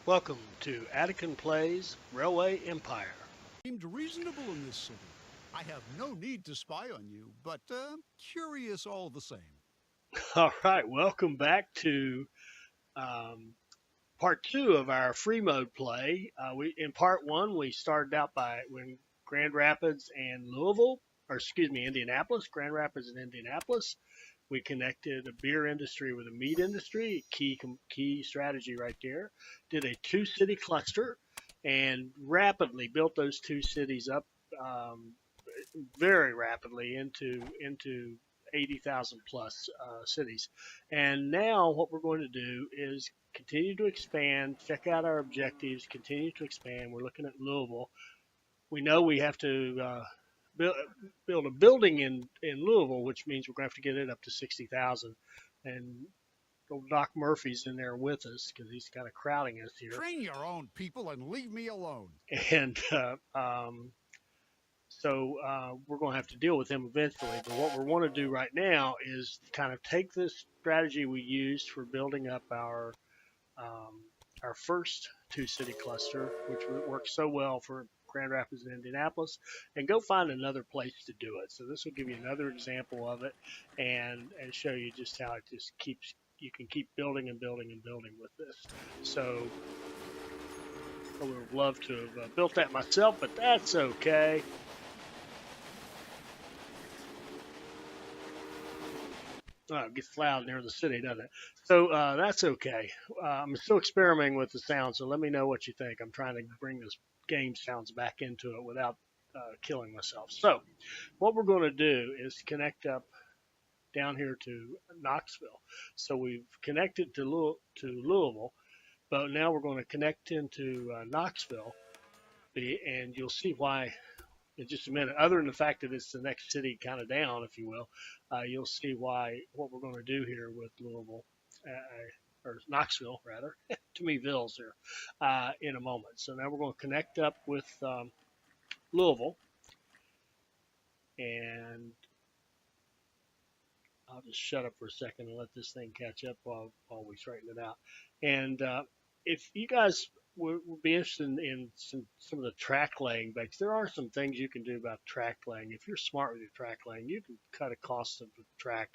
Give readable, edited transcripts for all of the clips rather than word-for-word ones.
Welcome to Attican Plays Railway Empire. Seemed reasonable in this city. I have no need to spy on you, but curious all the same. All right, welcome back to um, part two of our free mode play. We in part one we started out by when Grand Rapids and Louisville, or excuse me, Indianapolis, Grand Rapids and Indianapolis. We connected a beer industry with a meat industry, key strategy right there. Did a two-city cluster and rapidly built those two cities up um, very rapidly into 80,000 plus cities. And now what we're going to do is continue to expand, check out our objectives, continue to expand. We're looking at Louisville. We know we have to build, build a building in Louisville, which means we're going to have to get it up to 60,000. And old Doc Murphy's in there with us because he's kind of crowding us here. Train your own people and leave me alone. And so we're going to have to deal with him eventually. But what we want to do right now is kind of take this strategy we used for building up um, our first two-city cluster, which worked so well for Grand Rapids and Indianapolis, and go find another place to do it. So this will give you another example of it, and show you just how it just keeps. You can keep building and building and building with this. So I would have loved to have built that myself, but that's okay. It gets loud near the city, doesn't it? So that's okay. I'm still experimenting with the sound, so let me know what you think. I'm trying to bring this game sounds back into it without killing myself. So what we're going to do is connect up down here to Knoxville. So we've connected to Louisville, but now we're going to connect into Knoxville, and you'll see why in just a minute. Other than the fact that it's the next city kind of down, if you will, you'll see why what we're going to do here with Louisville, or Knoxville rather, too many Villes here, in a moment. So now we're going to connect up with Louisville, and I'll just shut up for a second and let this thing catch up while we straighten it out. And if you guys would be interested in some of the track laying, but there are some things you can do about track laying. If you're smart with your track laying, you can cut a cost of the track.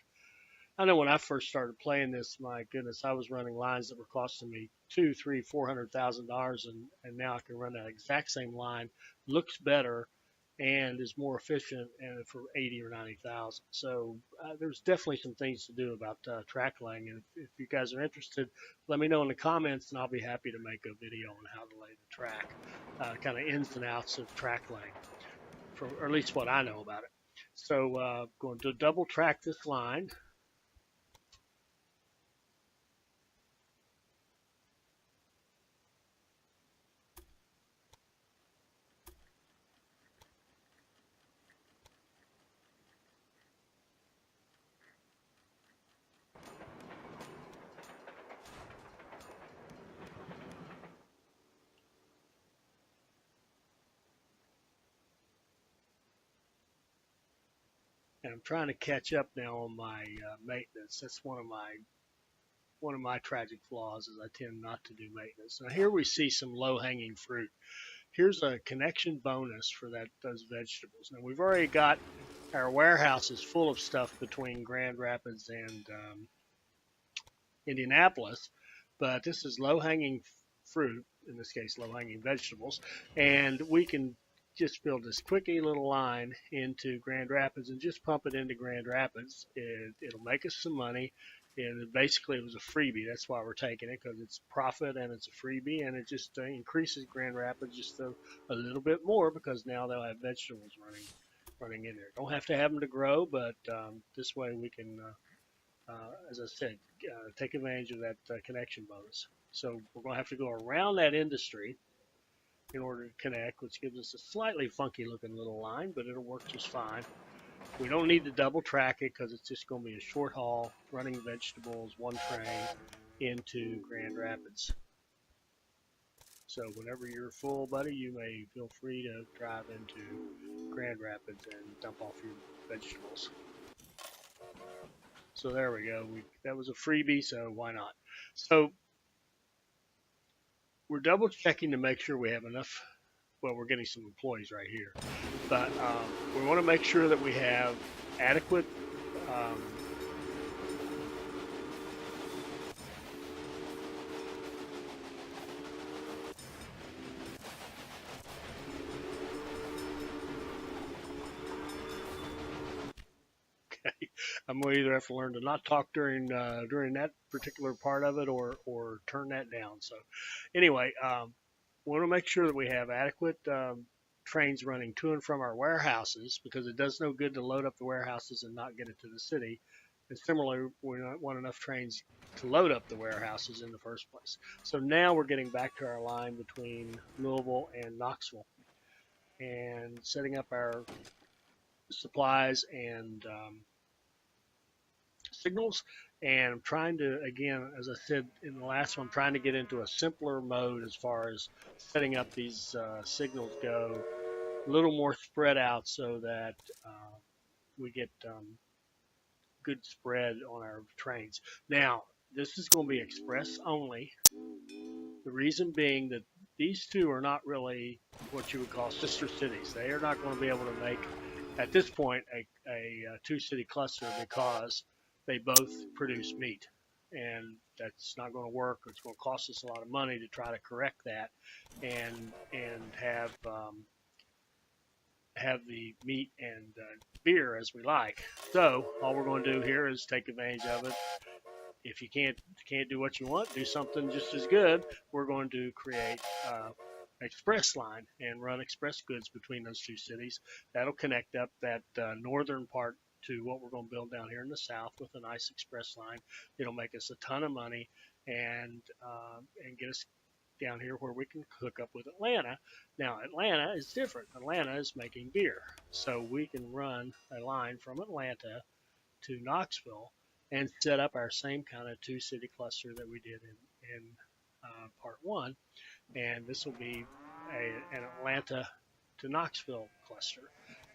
I know when I first started playing this, my goodness, I was running lines that were costing me two, three, $400,000, and now I can run that exact same line, looks better, and is more efficient, and for 80 or 90,000. So there's definitely some things to do about track laying, and if you guys are interested, let me know in the comments, and I'll be happy to make a video on how to lay the track, kind of ins and outs of track laying, or at least what I know about it. So going to double track this line. And I'm trying to catch up now on my maintenance. That's one of my tragic flaws is I tend not to do maintenance. Now here we see some low-hanging fruit. Here's a connection bonus for those vegetables. Now we've already got our warehouses full of stuff between Grand Rapids and Indianapolis, but this is low-hanging fruit, in this case low-hanging vegetables, and we can just build this quickie little line into Grand Rapids and just pump it into Grand Rapids. It'll make us some money. And basically, it was a freebie. That's why we're taking it, because it's profit and it's a freebie, and it just increases Grand Rapids just a little bit more because now they'll have vegetables running in there. Don't have to have them to grow, but this way we can, as I said, take advantage of that connection bonus. So we're going to have to go around that industry in order to connect, which gives us a slightly funky looking little line, but it'll work just fine. We don't need to double track it because it's just going to be a short haul, running vegetables, one train into Grand Rapids. So whenever you're full, buddy, you may feel free to drive into Grand Rapids and dump off your vegetables. So there we go. That was a freebie, so why not? So we're double checking to make sure we have enough. Well, we're getting some employees right here, but we want to make sure that we have adequate I'm going to either have to learn to not talk during that particular part of it, or turn that down. So, anyway, we want to make sure that we have adequate trains running to and from our warehouses, because it does no good to load up the warehouses and not get it to the city. And similarly, we want enough trains to load up the warehouses in the first place. So now we're getting back to our line between Louisville and Knoxville, and setting up our supplies and signals. And I'm trying to, again, as I said in the last one, I'm trying to get into a simpler mode as far as setting up these signals go, a little more spread out, so that we get good spread on our trains. Now, this is going to be express only. The reason being that these two are not really what you would call sister cities. They are not going to be able to make, at this point, a two-city cluster, because they both produce meat. And that's not going to work. It's going to cost us a lot of money to try to correct that, and have the meat and beer as we like. So all we're going to do here is take advantage of it. If you can't do what you want, do something just as good. We're going to create express line and run express goods between those two cities. That'll connect up that northern part to what we're going to build down here in the south with a nice express line. It'll make us a ton of money, and get us down here where we can hook up with Atlanta. Now, Atlanta is different. Atlanta is making beer, so we can run a line from Atlanta to Knoxville and set up our same kind of two-city cluster that we did in part one. And this will be an Atlanta to Knoxville cluster.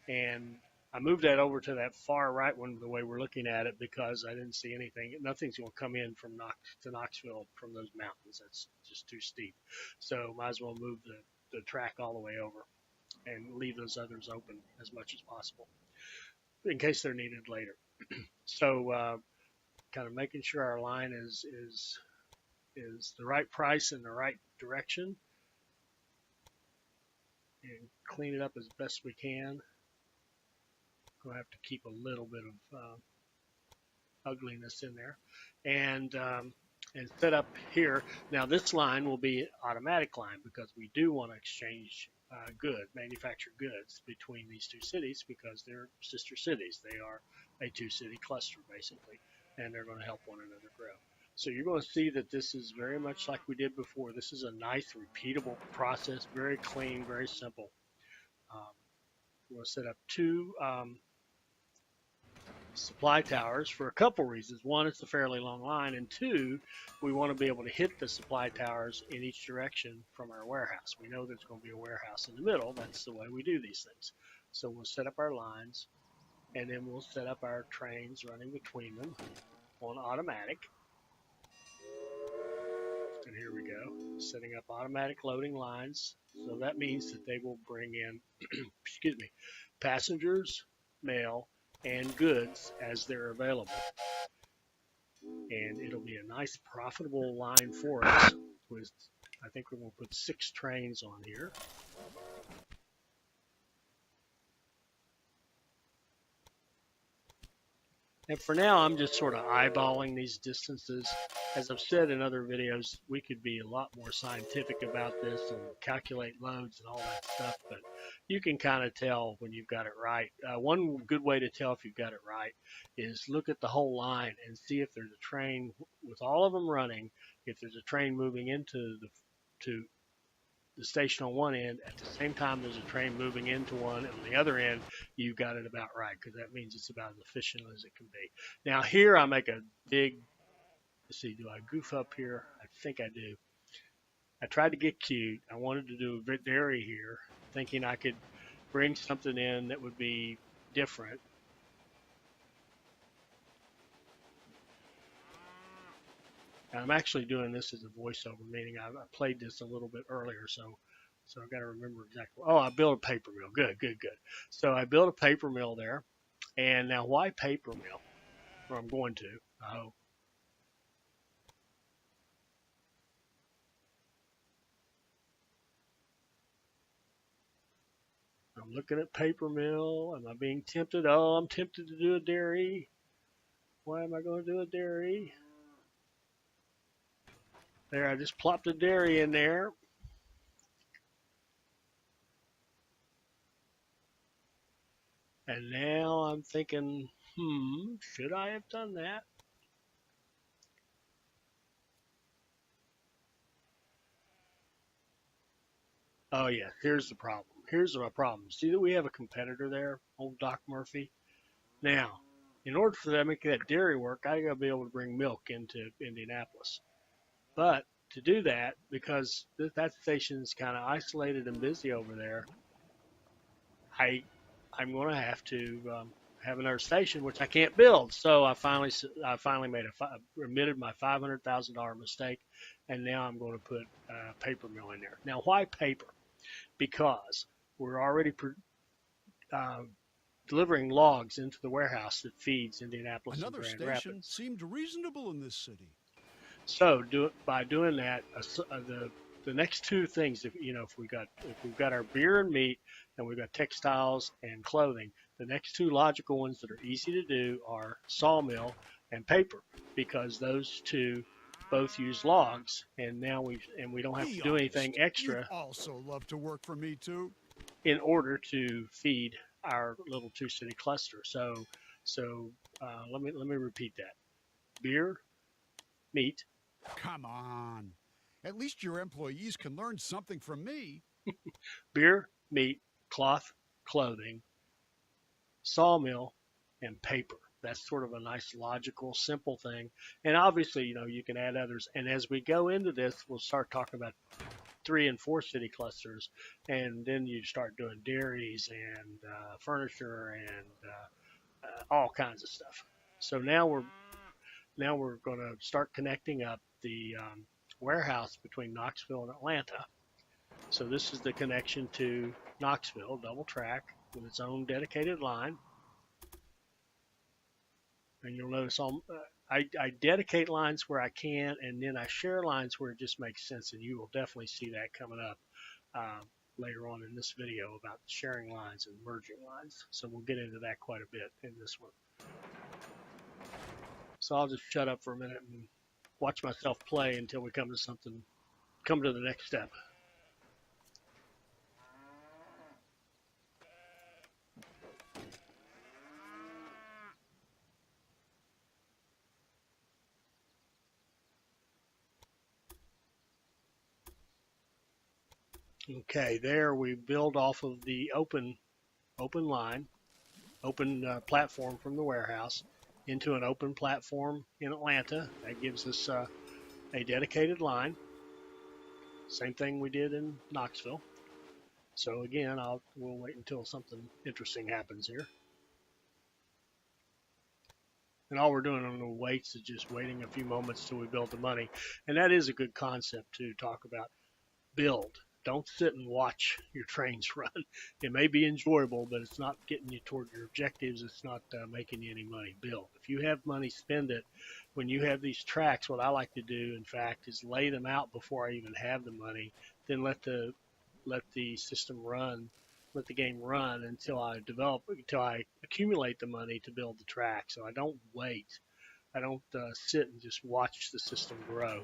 And I moved that over to that far right one, the way we're looking at it, because I didn't see anything. Nothing's going to come in from to Knoxville from those mountains. That's just too steep. So might as well move the track all the way over and leave those others open as much as possible in case they're needed later. So kind of making sure our line is the right price in the right direction, and clean it up as best we can. We'll have to keep a little bit of ugliness in there, and set up here. Now this line will be automatic line, because we do want to exchange manufactured goods between these two cities, because they're sister cities. They are a two-city cluster basically, and they're going to help one another grow. So you're going to see that this is very much like we did before. This is a nice repeatable process, very clean, very simple. We're going to set up two supply towers for a couple reasons. One, it's a fairly long line, and two, we want to be able to hit the supply towers in each direction from our warehouse. We know there's going to be a warehouse in the middle. That's the way we do these things. So we'll set up our lines, and then we'll set up our trains running between them on automatic. And here we go, setting up automatic loading lines. So that means that they will bring in excuse me, passengers, mail, and goods as they're available. And it'll be a nice profitable line for us. With, I think we're going to put 6 trains on here. And for now, I'm just sort of eyeballing these distances. As I've said in other videos, we could be a lot more scientific about this and calculate loads and all that stuff, but you can kind of tell when you've got it right. One good way to tell if you've got it right is look at the whole line and see if there's a train with all of them running. If there's a train moving into the station on one end, at the same time there's a train moving into one on the other end, you've got it about right, because that means it's about as efficient as it can be. Now here I make a big, let's see, do I goof up here? I think I do. I tried to get cute. I wanted to do a dairy here, thinking I could bring something in that would be different. I'm actually doing this as a voiceover, meaning I played this a little bit earlier, so I got to remember exactly. Oh, I built a paper mill. Good, good, good. So I built a paper mill there, and now why paper mill? Or I'm going to. I hope. I'm looking at paper mill. Am I being tempted? Oh, I'm tempted to do a dairy. Why am I going to do a dairy? There, I just plopped a dairy in there. And now I'm thinking, should I have done that? Oh yeah, here's the problem. Here's my problem. See that we have a competitor there, old Doc Murphy. Now, in order for them to make that dairy work, I gotta be able to bring milk into Indianapolis. But to do that, because that station's kind of isolated and busy over there, I I'm going to have to have another station, which I can't build. So I finally admitted my $500,000 mistake, and now I'm going to put paper mill in there. Now, why paper? Because we're already uh, delivering logs into the warehouse that feeds Indianapolis and Another Grand station Rapids. seemed reasonable in this city. So by doing that, the next two things, if we've got our beer and meat, and we've got textiles and clothing, the next two logical ones that are easy to do are sawmill and paper, because those two both use logs, and we don't have to Be do anything honest. You'd extra also love to work for me, too. in order to feed our little two city cluster. So let me repeat that: beer, meat, Come on. At least your employees can learn something from me. beer, meat, cloth, clothing, sawmill, and paper. That's sort of a nice, logical, simple thing. And obviously, you can add others. And as we go into this, we'll start talking about 3 and 4 city clusters, and then you start doing dairies and furniture and all kinds of stuff. So now we're going to start connecting up the warehouse between Knoxville and Atlanta. So this is the connection to Knoxville, double track with its own dedicated line. And you'll notice I dedicate lines where I can, and then I share lines where it just makes sense. And you will definitely see that coming up later on in this video about sharing lines and merging lines. So we'll get into that quite a bit in this one. So I'll just shut up for a minute and watch myself play until we come to the next step. Okay, there we build off of the open line, open platform from the warehouse into an open platform in Atlanta. That gives us a dedicated line. Same thing we did in Knoxville. So again, we'll wait until something interesting happens here. And all we're doing on the waits is just waiting a few moments till we build the money. And that is a good concept to talk about. Build. Don't sit and watch your trains run. It may be enjoyable, but it's not getting you toward your objectives. It's not making you any money. Build. If you have money, spend it. When you have these tracks, what I like to do, in fact, is lay them out before I even have the money. Then let the system run, let the game run until I accumulate the money to build the track. So I don't wait. I don't sit and just watch the system grow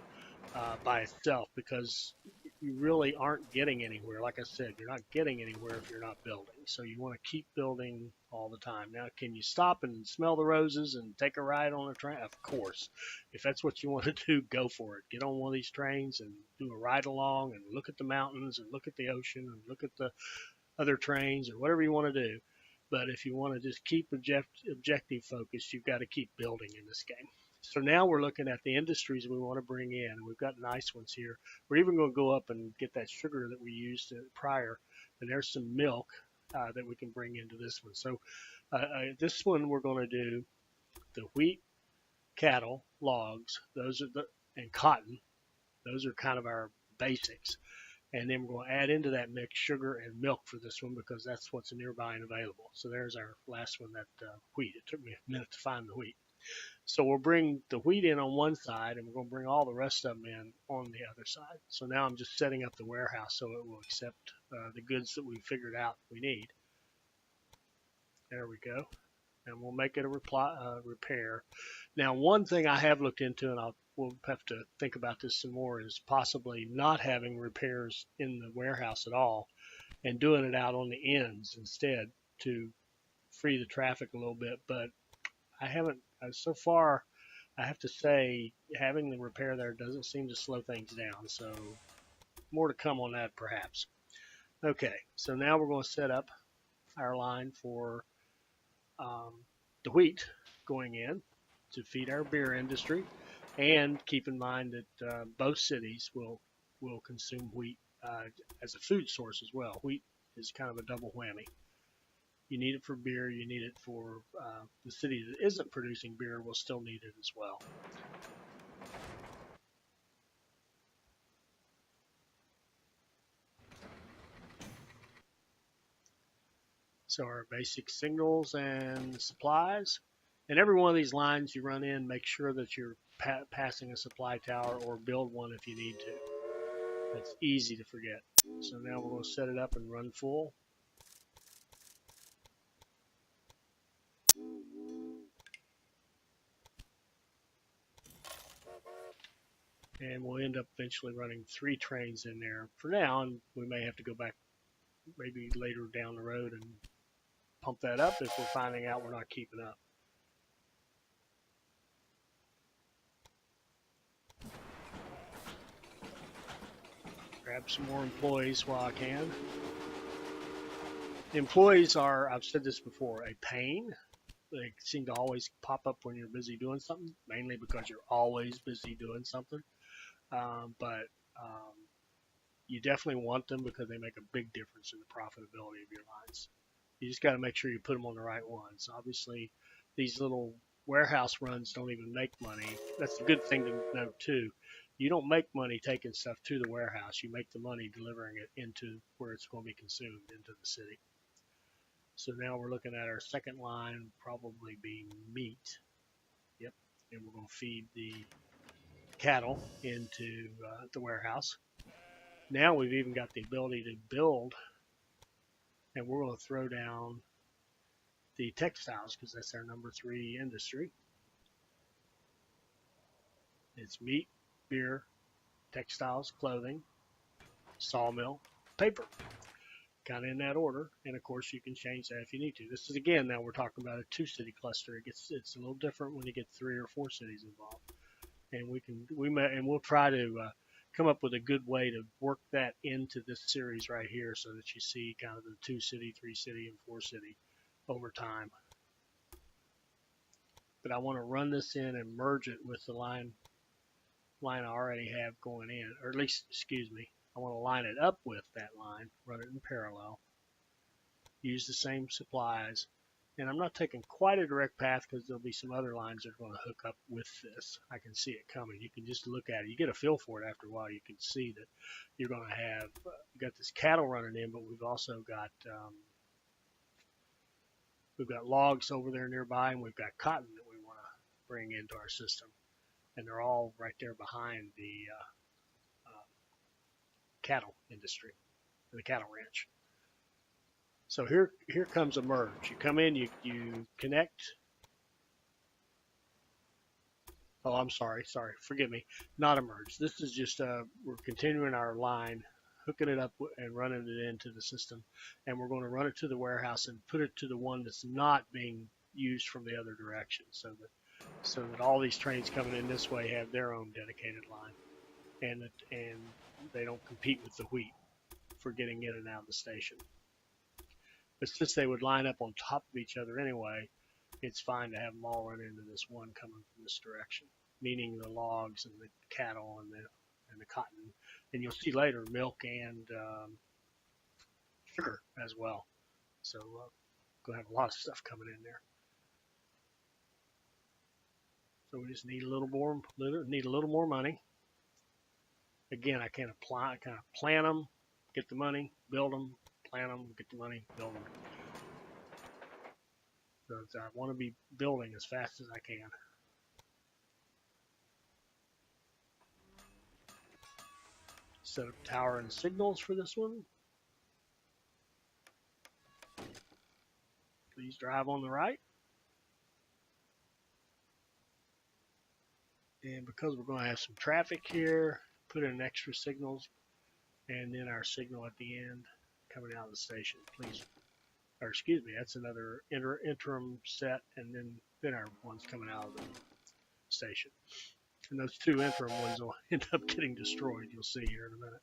by itself, because you really aren't getting anywhere. Like I said, you're not getting anywhere if you're not building. So you want to keep building all the time. Now, can you stop and smell the roses and take a ride on a train? Of course. If that's what you want to do, go for it. Get on one of these trains and do a ride along and look at the mountains and look at the ocean and look at the other trains or whatever you want to do. But if you want to just keep objective focused, you've got to keep building in this game. So now we're looking at the industries we want to bring in, and we've got nice ones here. We're even going to go up and get that sugar that we used prior, and there's some milk that we can bring into this one. So this one we're going to do the wheat, cattle, logs. Those are and cotton. Those are kind of our basics. And then we're going to add into that mix sugar and milk for this one because that's what's nearby and available. So there's our last one, that wheat. It took me a minute to find the wheat. So we'll bring the wheat in on one side, and we're going to bring all the rest of them in on the other side. So now I'm just setting up the warehouse so it will accept the goods that we figured out we need. There we go. And we'll make it a repair. Now, one thing I have looked into, and we'll have to think about this some more, is possibly not having repairs in the warehouse at all and doing it out on the ends instead to free the traffic a little bit. But I haven't, so far, I have to say, having the repair there doesn't seem to slow things down. So more to come on that perhaps. Okay, so now we're going to set up our line for the wheat going in to feed our beer industry, and keep in mind that both cities will consume wheat as a food source as well. Wheat is kind of a double whammy. You need it for beer, you need it for the city that isn't producing beer will still need it as well. So our basic signals and supplies. And every one of these lines you run in, make sure that you're passing a supply tower or build one if you need to. That's easy to forget. So now we're going to set it up and run full. And we'll end up eventually running 3 trains in there for now, and we may have to go back maybe later down the road and pump that up if we're finding out we're not keeping up. Grab some more employees while I can. The employees are, I've said this before, a pain. They seem to always pop up when you're busy doing something, mainly because you're always busy doing something. But you definitely want them because they make a big difference in the profitability of your lines. You just got to make sure you put them on the right ones. Obviously, these little warehouse runs don't even make money. That's a good thing to note too. You don't make money taking stuff to the warehouse. You make the money delivering it into where it's going to be consumed into the city. So now we're looking at our second line, probably be meat. Yep. And we're going to feed the cattle into the warehouse. Now we've even got the ability to build, and we're going to throw down the textiles because that's our number 3 industry. It's meat, beer, textiles, clothing, sawmill, paper. Kind of in that order, and of course you can change that if you need to. This is, again, now we're talking about a 2-city cluster. It's a little different when you get 3 or 4 cities involved, and we'll try to come up with a good way to work that into this series right here, so that you see kind of the 2-city, 3-city, and 4-city over time. But I want to run this in and merge it with the line I already have going in, or at least, excuse me, I want to line it up with that line, run it in parallel, use the same supplies, and I'm not taking quite a direct path because there'll be some other lines that are going to hook up with this. I can see it coming. You can just look at it. You get a feel for it after a while. You can see that you're going to have, you got this cattle running in, but we've also got logs over there nearby, and we've got cotton that we want to bring into our system. And they're all right there behind the cattle industry, the cattle ranch. So here comes a merge. You come in, you connect. Oh, I'm sorry, forgive me. Not a merge. This is just we're continuing our line, hooking it up and running it into the system, and we're going to run it to the warehouse and put it to the one that's not being used from the other direction, so that all these trains coming in this way have their own dedicated line, and they don't compete with the wheat for getting in and out of the station. But since they would line up on top of each other anyway, it's fine to have them all run into this one coming from this direction, meaning the logs and the cattle and the cotton. And you'll see later milk and sugar as well. So going to have a lot of stuff coming in there. So we just need a little more money. Again, I kind of plan them, get the money, build them, plan them, get the money, build them. So I want to be building as fast as I can. Set up tower and signals for this one. Please drive on the right. And because we're going to have some traffic here, put in extra signals, and then our signal at the end coming out of the station. Please, or excuse me, that's another interim set, and then our ones coming out of the station. And those two interim ones will end up getting destroyed. You'll see here in a minute.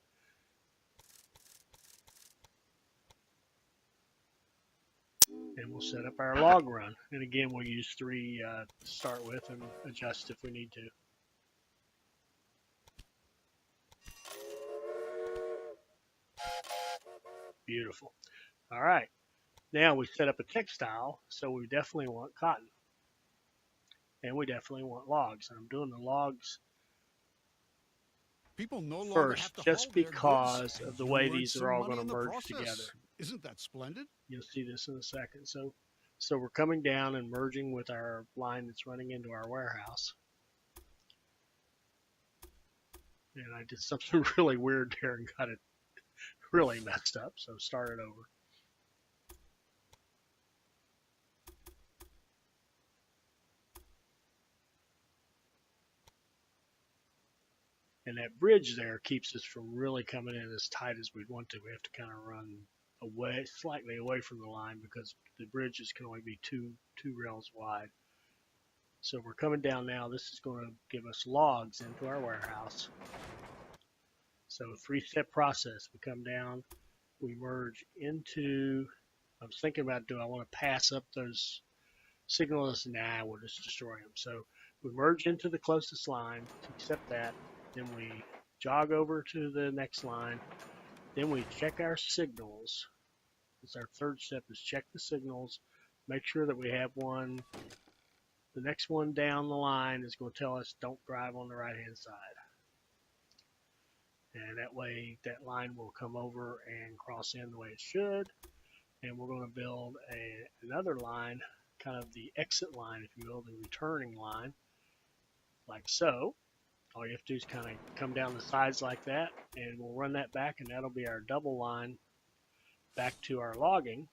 And we'll set up our log run. And again, we'll use 3 to start with and adjust if we need to. Beautiful. All right. Now we set up a textile, so we definitely want cotton. And we definitely want logs. And I'm doing the logs People no longer first, have to just haul their because goods, of the and way you earn these some are all money going in to the merge process. together. Isn't that splendid? You'll see this in a second. So we're coming down and merging with our line that's running into our warehouse. And I did something really weird there and got it really messed up, so start it over. And that bridge there keeps us from really coming in as tight as we'd want to. We have to kind of run away, slightly away from the line, because the bridges can only be two rails wide. So we're coming down now. This is going to give us logs into our warehouse. So 3-step process. We come down, we merge into, I was thinking about, do I want to pass up those signals? Nah, we'll just destroy them. So we merge into the closest line, accept that. Then we jog over to the next line. Then we check our signals. It's our 3rd step, is check the signals. Make sure that we have one. The next one down the line is going to tell us don't drive on the right-hand side. And that way that line will come over and cross in the way it should. And we're going to build another line, kind of the exit line, if you will, the returning line, like so. All you have to do is kind of come down the sides like that, and we'll run that back, and that'll be our double line back to our logging.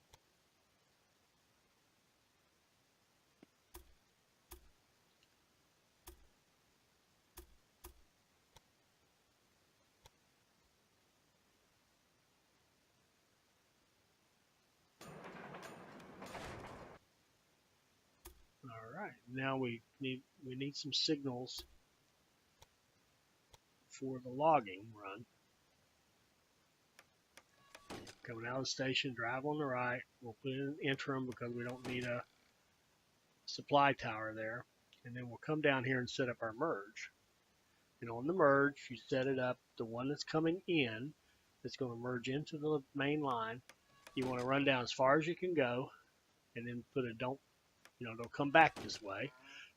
All right, now we need some signals for the logging run. Coming out of the station, drive on the right. We'll put in an interim because we don't need a supply tower there. And then we'll come down here and set up our merge. And on the merge, you set it up, the one that's coming in, that's going to merge into the main line. You want to run down as far as you can go, and then put a don't come back this way.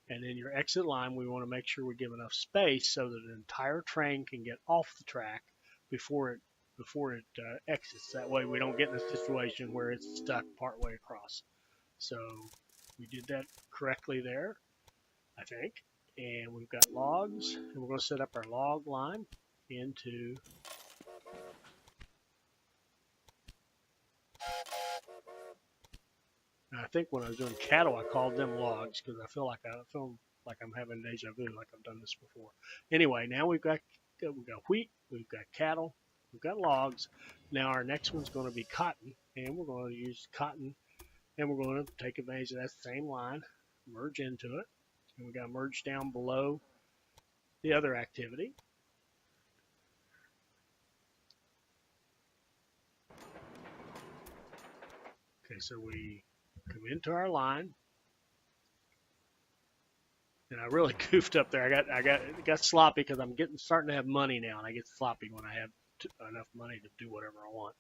And then your exit line, we want to make sure we give enough space so that an entire train can get off the track before it exits. That way we don't get in a situation where it's stuck partway across. So we did that correctly there, I think. And we've got logs, and we're going to set up our log line into I think when I was doing cattle, I called them logs because I feel like I'm having deja vu, like I've done this before. Anyway, now we've got wheat, we've got cattle, we've got logs. Now our next one's going to be cotton, and we're going to use cotton, and we're going to take advantage of that same line, merge into it, and we got to merge down below the other activity. Okay, so we come into our line, and I really goofed up there. I got sloppy because I'm starting to have money now, and I get sloppy when I have enough money to do whatever I want.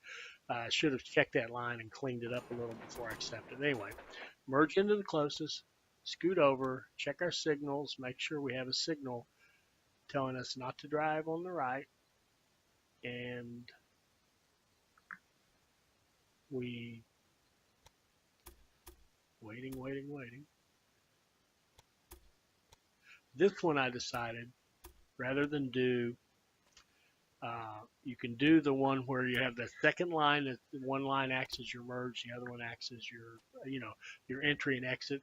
I should have checked that line and cleaned it up a little before I accepted. Anyway, merge into the closest, scoot over, check our signals, make sure we have a signal telling us not to drive on the right, and we waiting. This one I decided rather than do, you can do the one where you have the second line, that one line acts as your merge, the other one acts as your, your entry and exit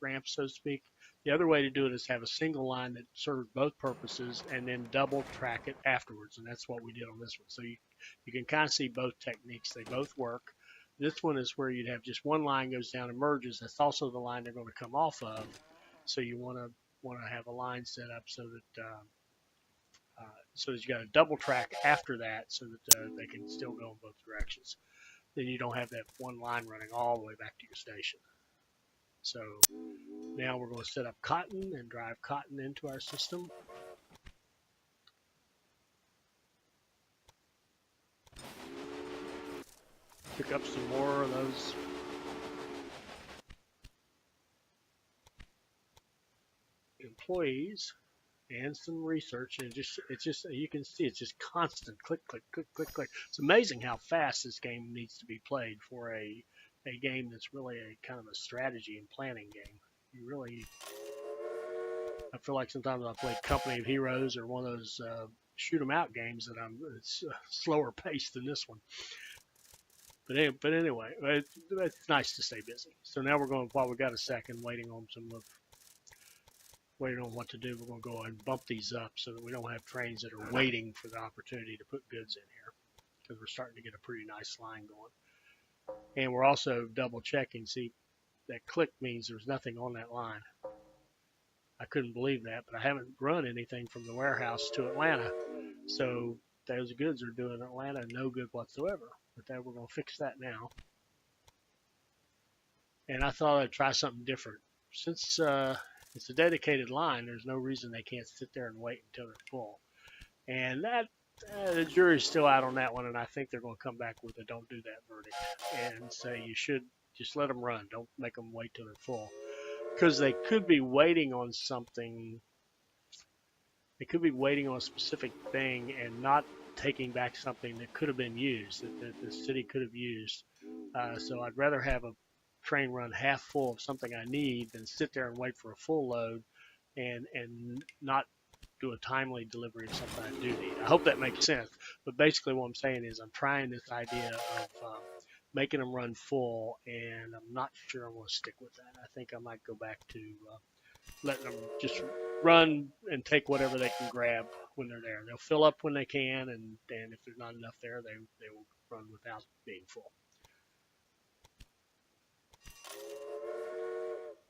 ramp, so to speak. The other way to do it is have a single line that serves both purposes and then double track it afterwards. And that's what we did on this one. So you can kind of see both techniques. They both work. This one is where you'd have just one line goes down and merges. That's also the line they're going to come off of. So you want to have a line set up so that you got a double track after that, so that they can still go in both directions. Then you don't have that one line running all the way back to your station. So now we're going to set up cotton and drive cotton into our system. Pick up some more of those employees and some research, and it's just you can see it's just constant click. It's amazing how fast this game needs to be played for a game that's really a kind of a strategy and planning game. I feel like sometimes I play Company of Heroes or one of those shoot 'em out games that it's slower paced than this one. But anyway, it's nice to stay busy. So now we're going, while we got a second, waiting on what to do. We're going to go and bump these up so that we don't have trains that are waiting for the opportunity to put goods in here, because we're starting to get a pretty nice line going. And we're also double checking. See, that click means there's nothing on that line. I couldn't believe that, but I haven't run anything from the warehouse to Atlanta. So those goods are doing Atlanta no good whatsoever. But we're going to fix that now. And I thought I'd try something different. Since it's a dedicated line, there's no reason they can't sit there and wait until they're full. And that the jury's still out on that one, and I think they're going to come back with a don't do that verdict and say you should just let them run. Don't make them wait till they're full. Because they could be waiting on something. They could be waiting on a specific thing and not taking back something that could have been used, that the city could have used. So I'd rather have a train run half full of something I need than sit there and wait for a full load and not do a timely delivery of something I do need. I hope that makes sense. But basically what I'm saying is I'm trying this idea of making them run full, and I'm not sure I'm going to stick with that. I think I might go back to letting them just run and take whatever they can grab when they're there. They'll fill up when they can, and if there's not enough there, they will run without being full.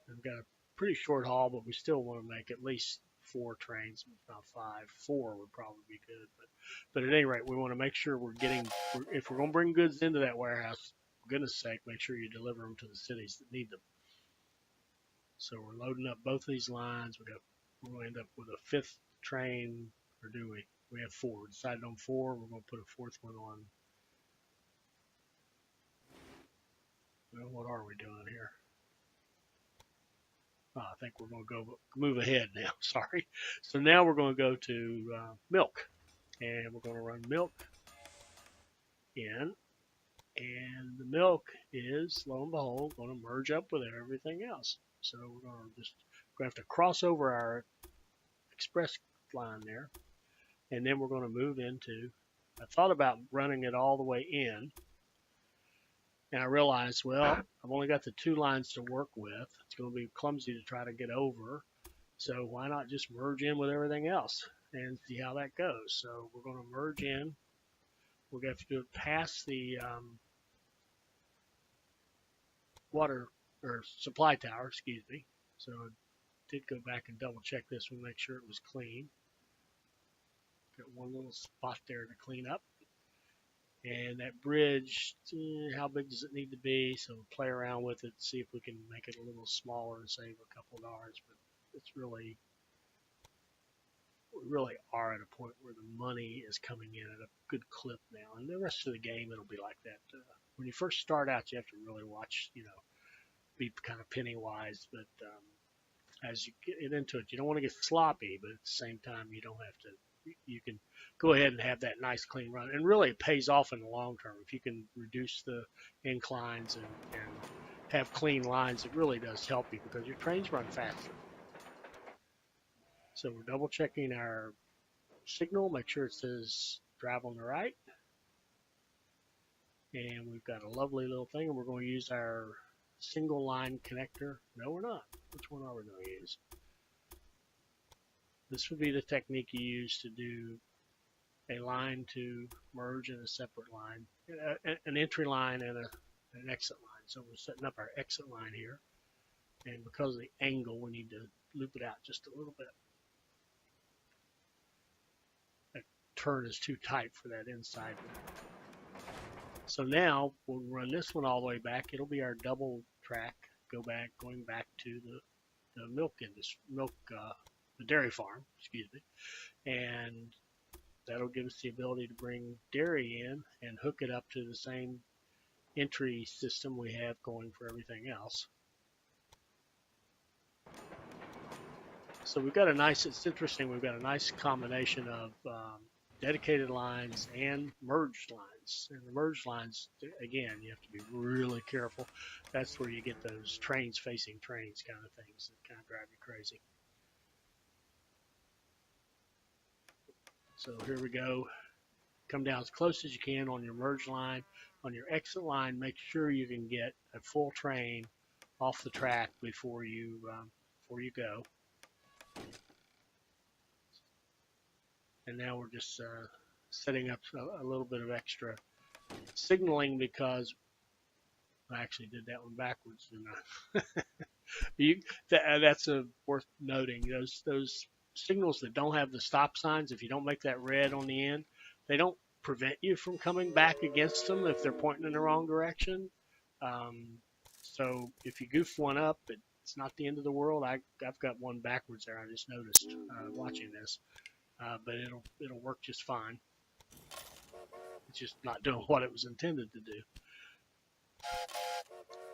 We've got a pretty short haul, but we still want to make at least 4 trains, if not 5. 4 would probably be good. But at any rate, we want to make sure if we're going to bring goods into that warehouse, for goodness sake, make sure you deliver them to the cities that need them. So we're loading up both of these lines. We're going to end up with a 5th train, or do we? We have 4. We decided on 4. We're going to put a 4th one on. Well, what are we doing here? I think we're going to move ahead now. Sorry. So now we're going to go to milk, and we're going to run milk in, and the milk is, lo and behold, going to merge up with everything else. So we're going to have to cross over our express line there, and then we're going to move into. I thought about running it all the way in. And I realized, well, I've only got the 2 lines to work with. It's going to be clumsy to try to get over. So why not just merge in with everything else and see how that goes? So we're going to merge in. We're going to have to do it past the water or supply tower, excuse me. So I did go back and double check this one, make sure it was clean. Got one little spot there to clean up. And that bridge, how big does it need to be? So we'll play around with it, see if we can make it a little smaller and save a couple of dollars. But we really are at a point where the money is coming in at a good clip now. And the rest of the game, it'll be like that. When you first start out, you have to really watch, be kind of penny wise. But as you get into it. You don't want to get sloppy, but at the same time, you don't have to. You can go ahead and have that nice clean run, and really it pays off in the long term if you can reduce the inclines and have clean lines. It really does help you because your trains run faster. So we're double checking our signal, make sure it says drive on the right. And we've got a lovely little thing, and we're going to use our single line connector. No, we're not. Which one are we going to use? This would be the technique you use to do a line to merge in a separate line, an entry line and an exit line. So we're setting up our exit line here, and because of the angle, we need to loop it out just a little bit. That turn is too tight for that inside one. So now we'll run this one all the way back. It'll be our double track, going back to the milk industry, the dairy farm, excuse me, and that'll give us the ability to bring dairy in and hook it up to the same entry system we have going for everything else. So we've got it's interesting, we've got a nice combination of dedicated lines and merged lines. And the merged lines, again, you have to be really careful. That's where you get those trains facing trains kind of things that kind of drive you crazy. So here we go. Come down as close as you can on your merge line. On your exit line, make sure you can get a full train off the track before you go. And now we're just setting up a little bit of extra signaling because I actually did that one backwards, didn't I? That's worth noting. Those signals that don't have the stop signs, if you don't make that red on the end, they don't prevent you from coming back against them if they're pointing in the wrong direction. So if you goof one up, it's not the end of the world. I've got one backwards there. I just noticed watching this. But it'll work just fine. It's just not doing what it was intended to do.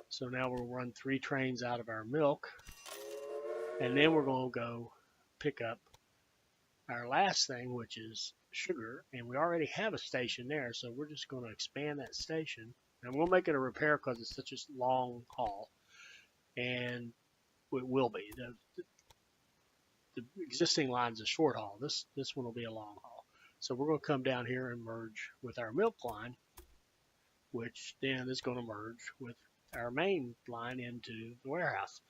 So now we'll run 3 trains out of our milk, and then we're going to go pick up our last thing, which is sugar, and we already have a station there, so we're just going to expand that station, and we'll make it a repair because it's such a long haul, and it will be. The existing line's a short haul. This one will be a long haul. So we're going to come down here and merge with our milk line, which then is going to merge with our main line into the warehouse.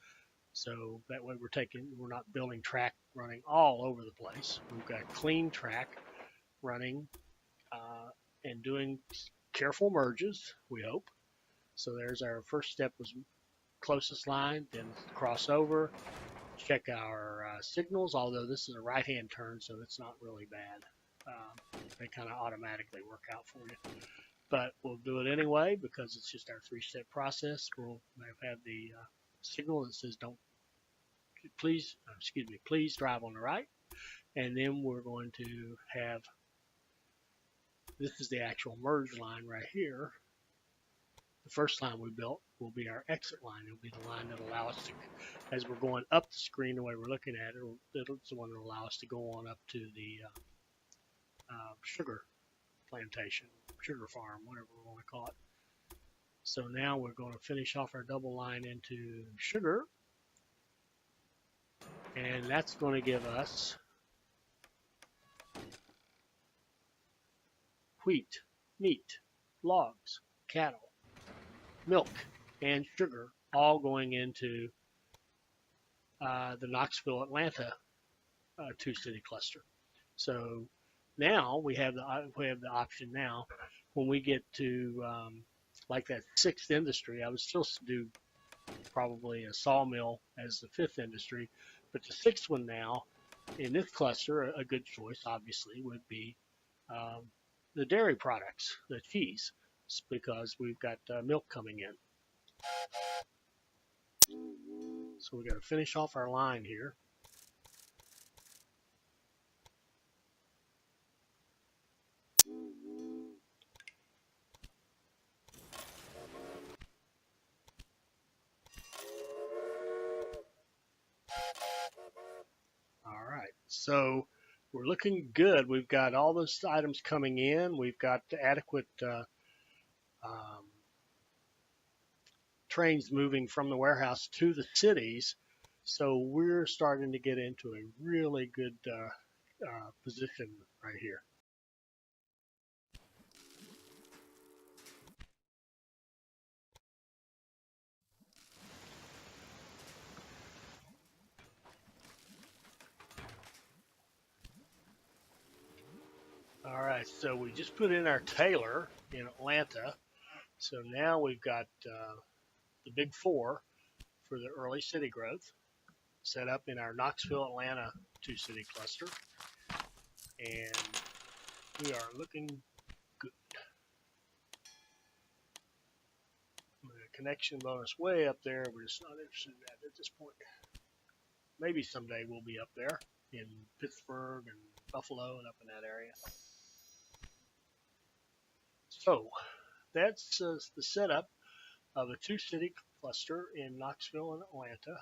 So that way we're not building track running all over the place. We've got clean track running and doing careful merges, we hope. So there's our first step was closest line, then crossover. Check our signals, although this is a right-hand turn, so it's not really bad. They kind of automatically work out for you. But we'll do it anyway because it's just our 3-step process. We'll have the signal that says please drive on the right. And then we're going to have, this is the actual merge line right here. The first line we built will be our exit line. It'll be the line that will allow us to, as we're going up the screen the way we're looking at it, it's the one that will allow us to go on up to the sugar plantation, sugar farm, whatever we want to call it. So now we're going to finish off our double line into sugar, and that's going to give us wheat, meat, logs, cattle, milk, and sugar, all going into the Knoxville, Atlanta 2-city cluster. So now we have the option now when we get to like that 6th industry. I would still do probably a sawmill as the 5th industry, but the 6th one now in this cluster, a good choice obviously would be the dairy products, the cheese, because we've got milk coming in. So we're going to finish off our line here. So we're looking good. We've got all those items coming in. We've got adequate um, trains moving from the warehouse to the cities. So we're starting to get into a really good position right here. All right, so we just put in our Taylor in Atlanta. So now we've got the big four for the early city growth set up in our Knoxville, Atlanta two-city cluster. And we are looking good. The connection bonus way up there. We're just not interested in that at this point. Maybe someday we'll be up there in Pittsburgh and Buffalo and up in that area. So that's the setup of a two-city cluster in Knoxville and Atlanta.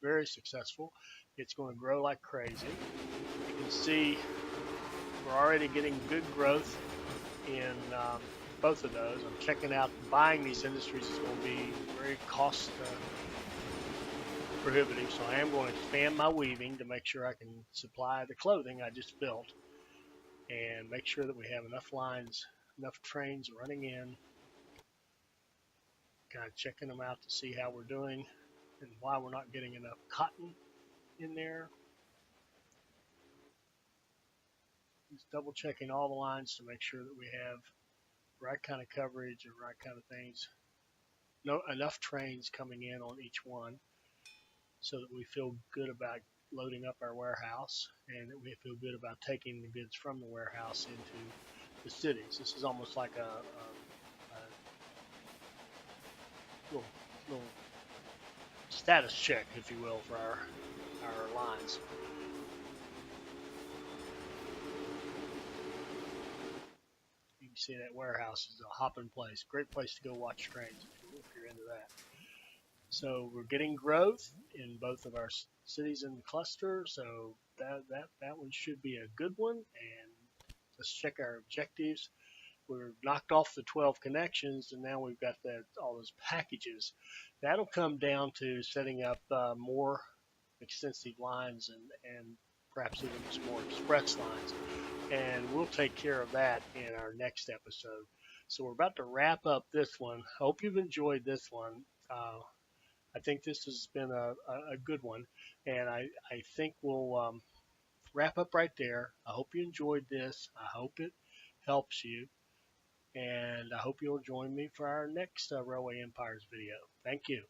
Very successful. It's going to grow like crazy. You can see we're already getting good growth in both of those. I'm checking out buying these industries is going to be very cost prohibitive, so I am going to expand my weaving to make sure I can supply the clothing I just built and make sure that we have enough lines, enough trains running in, kind of checking them out to see how we're doing and why we're not getting enough cotton in there. Just double checking all the lines to make sure that we have the right kind of coverage and right kind of things. Enough trains coming in on each one so that we feel good about loading up our warehouse and that we feel good about taking the goods from the warehouse into the cities. This is almost like a little status check, if you will, for our lines. You can see that warehouse is a hopping place. Great place to go watch trains if you're into that. So we're getting growth in both of our cities in the cluster. So that one should be a good one. And let's check our objectives. We've knocked off the 12 connections, and now we've got all those packages. That'll come down to setting up more extensive lines and perhaps even some more express lines. And we'll take care of that in our next episode. So we're about to wrap up this one. I hope you've enjoyed this one. I think this has been a good one, and I think we'll wrap up right there. I hope you enjoyed this. I hope it helps you, and I hope you'll join me for our next Railway Empires video. Thank you.